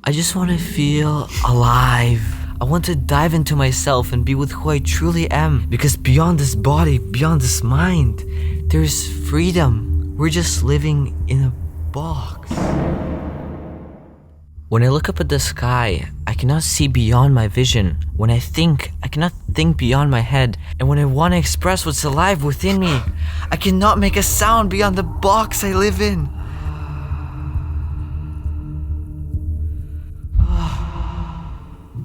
I just want to feel alive. I want to dive into myself and be with who I truly am. Because beyond this body, beyond this mind, there's freedom. We're just living in a box. When I look up at the sky, I cannot see beyond my vision. When I think, I cannot think beyond my head. And when I want to express what's alive within me, I cannot make a sound beyond the box I live in.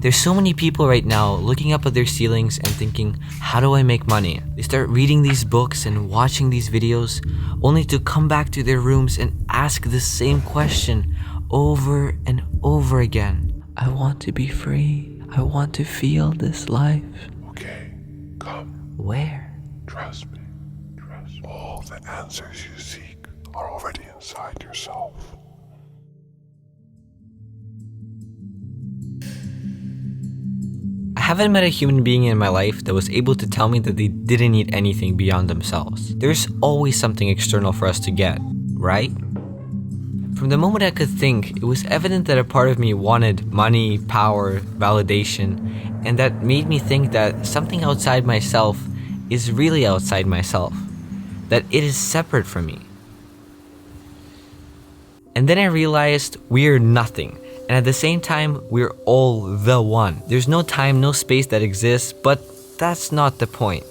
There's so many people right now looking up at their ceilings and thinking, how do I make money? They start reading these books and watching these videos, only to come back to their rooms and ask the same question over and over again. I want to be free. I want to feel this life. Okay, come. Where? Trust me. Trust me. All the answers you seek are already inside yourself. I haven't met a human being in my life that was able to tell me that they didn't need anything beyond themselves. There's always something external for us to get, right? From the moment I could think, it was evident that a part of me wanted money, power, validation, and that made me think that something outside myself is really outside myself, that it is separate from me. And then I realized we're nothing. And at the same time, we're all the one. There's no time, no space that exists, but that's not the point.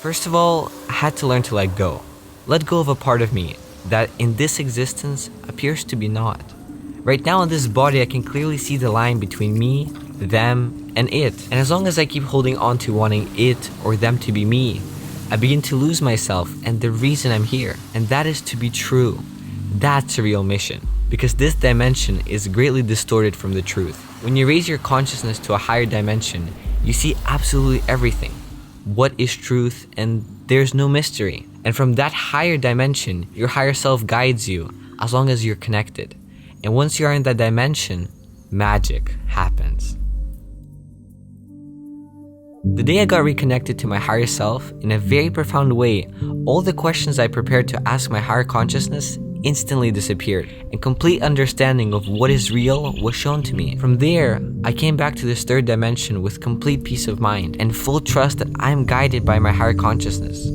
First of all, I had to learn to let go. Let go of a part of me that in this existence appears to be not. Right now in this body, I can clearly see the line between me, them, and it. And as long as I keep holding on to wanting it or them to be me, I begin to lose myself and the reason I'm here. And that is to be true. That's a real mission. Because this dimension is greatly distorted from the truth. When you raise your consciousness to a higher dimension, you see absolutely everything. What is truth, and there's no mystery. And from that higher dimension, your higher self guides you as long as you're connected. And once you are in that dimension, magic happens. The day I got reconnected to my higher self in a very profound way, all the questions I prepared to ask my higher consciousness instantly disappeared, and complete understanding of what is real was shown to me. From there, I came back to this third dimension with complete peace of mind and full trust that I am guided by my higher consciousness.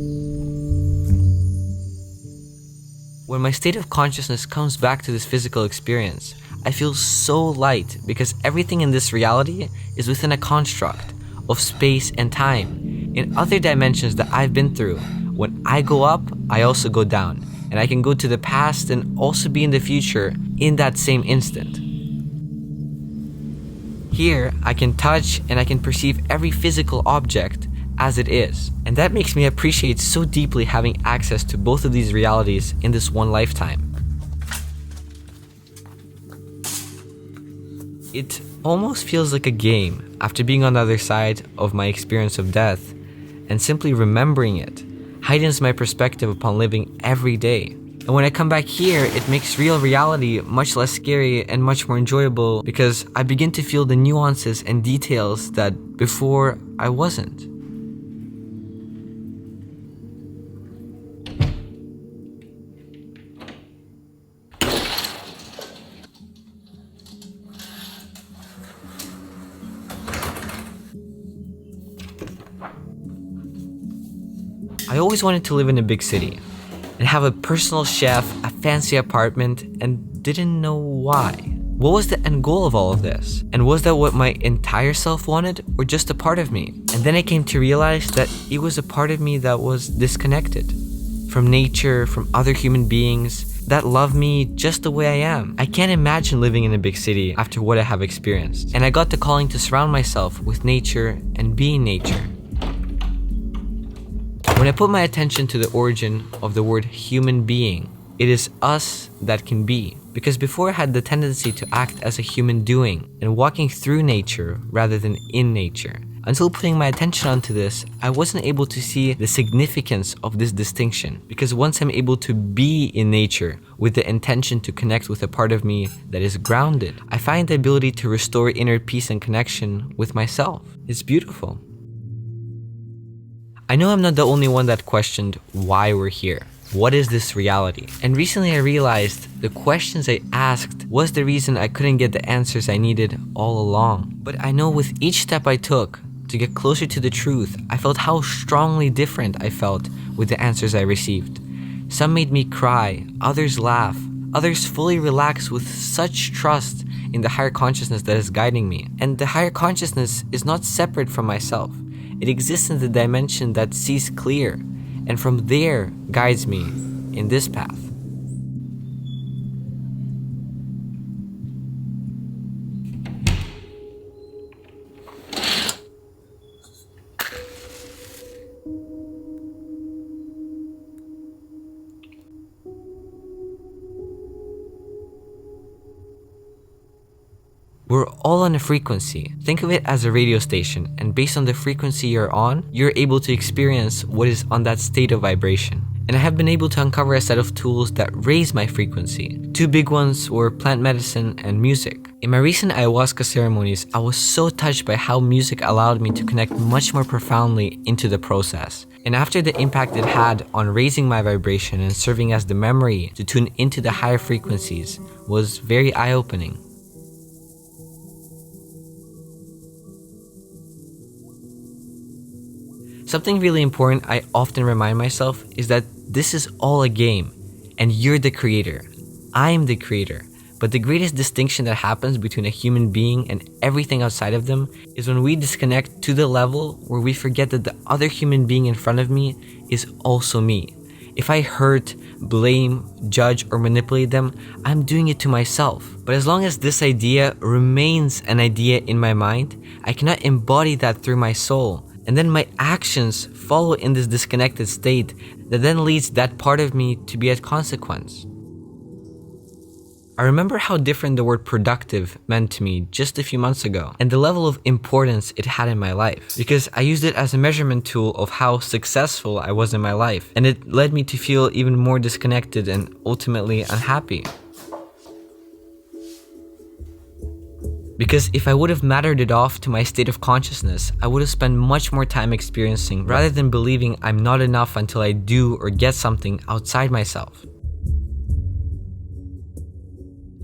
When my state of consciousness comes back to this physical experience, I feel so light because everything in this reality is within a construct of space and time. In other dimensions that I've been through, when I go up, I also go down. And I can go to the past and also be in the future in that same instant. Here, I can touch and I can perceive every physical object as it is. And that makes me appreciate so deeply having access to both of these realities in this one lifetime. It almost feels like a game after being on the other side of my experience of death, and simply remembering it heightens my perspective upon living every day. And when I come back here, it makes real reality much less scary and much more enjoyable because I begin to feel the nuances and details that before I wasn't. I always wanted to live in a big city and have a personal chef, a fancy apartment, and didn't know why. What was the end goal of all of this? And was that what my entire self wanted, or just a part of me? And then I came to realize that it was a part of me that was disconnected from nature, from other human beings that love me just the way I am. I can't imagine living in a big city after what I have experienced. And I got the calling to surround myself with nature and be in nature. When I put my attention to the origin of the word human being, it is us that can be. Because before I had the tendency to act as a human doing and walking through nature rather than in nature. Until putting my attention onto this, I wasn't able to see the significance of this distinction. Because once I'm able to be in nature with the intention to connect with a part of me that is grounded, I find the ability to restore inner peace and connection with myself. It's beautiful. I know I'm not the only one that questioned why we're here. what is this reality? And recently I realized the questions I asked was the reason I couldn't get the answers I needed all along. But I know with each step I took to get closer to the truth, I felt how strongly different I felt with the answers I received. Some made me cry, others laugh, others fully relax with such trust in the higher consciousness that is guiding me. And the higher consciousness is not separate from myself. It exists in the dimension that sees clear, and from there guides me in this path. We're all on a frequency. Think of it as a radio station, and based on the frequency you're on, you're able to experience what is on that state of vibration. And I have been able to uncover a set of tools that raise my frequency. Two big ones were plant medicine and music. In my recent ayahuasca ceremonies, I was so touched by how music allowed me to connect much more profoundly into the process. And after the impact it had on raising my vibration and serving as the memory to tune into the higher frequencies was very eye-opening. Something really important I often remind myself is that this is all a game, and you're the creator. I'm the creator. But the greatest distinction that happens between a human being and everything outside of them is when we disconnect to the level where we forget that the other human being in front of me is also me. If I hurt, blame, judge, or manipulate them, I'm doing it to myself. But as long as this idea remains an idea in my mind, I cannot embody that through my soul. And then my actions follow in this disconnected state that then leads that part of me to be at consequence. I remember how different the word productive meant to me just a few months ago, and the level of importance it had in my life, because I used it as a measurement tool of how successful I was in my life, and it led me to feel even more disconnected and ultimately unhappy. Because if I would have mattered it off to my state of consciousness, I would have spent much more time experiencing rather than believing I'm not enough until I do or get something outside myself.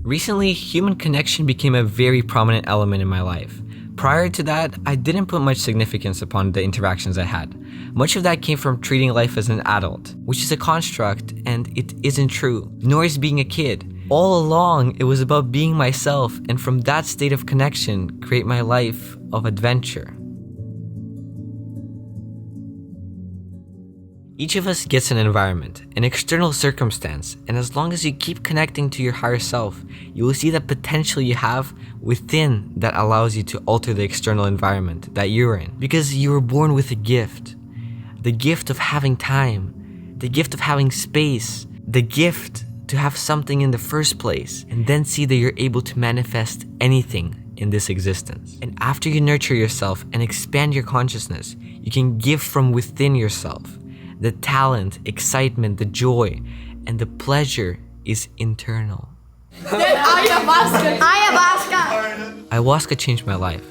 Recently, human connection became a very prominent element in my life. Prior to that, I didn't put much significance upon the interactions I had. Much of that came from treating life as an adult, which is a construct and it isn't true, nor is being a kid. All along, it was about being myself, and from that state of connection, create my life of adventure. Each of us gets an environment, an external circumstance, and as long as you keep connecting to your higher self, you will see that potential you have within that allows you to alter the external environment that you're in. Because you were born with a gift. The gift of having time, the gift of having space, the gift to have something in the first place, and then see that you're able to manifest anything in this existence. And after you nurture yourself and expand your consciousness, you can give from within yourself. The talent, excitement, the joy, and the pleasure is internal. Ayahuasca! Ayahuasca changed my life.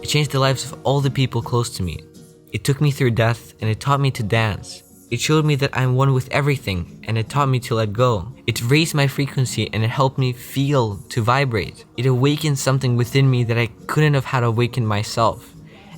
It changed the lives of all the people close to me. It took me through death, and it taught me to dance. It showed me that I'm one with everything, and it taught me to let go. It raised my frequency, and it helped me feel to vibrate. It awakened something within me that I couldn't have had awakened myself.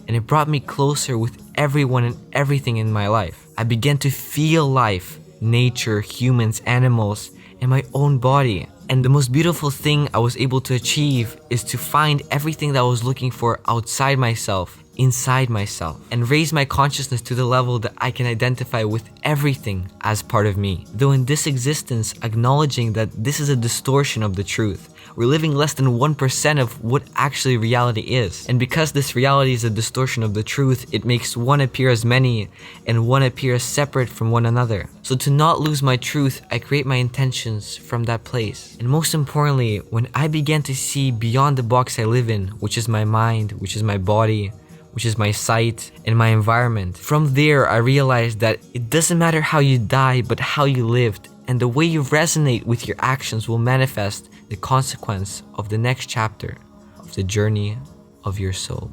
And it brought me closer with everyone and everything in my life. I began to feel life, nature, humans, animals, and my own body. And the most beautiful thing I was able to achieve is to find everything that I was looking for outside myself, inside myself, and raise my consciousness to the level that I can identify with everything as part of me. Though in this existence, acknowledging that this is a distortion of the truth. We're living less than 1% of what actually reality is. And because this reality is a distortion of the truth, it makes one appear as many and one appear as separate from one another. So to not lose my truth, I create my intentions from that place. And most importantly, when I began to see beyond the box I live in, which is my mind, which is my body, which is my sight and my environment, from there I realized that it doesn't matter how you die, but how you lived. And the way you resonate with your actions will manifest the consequence of the next chapter of the journey of your soul.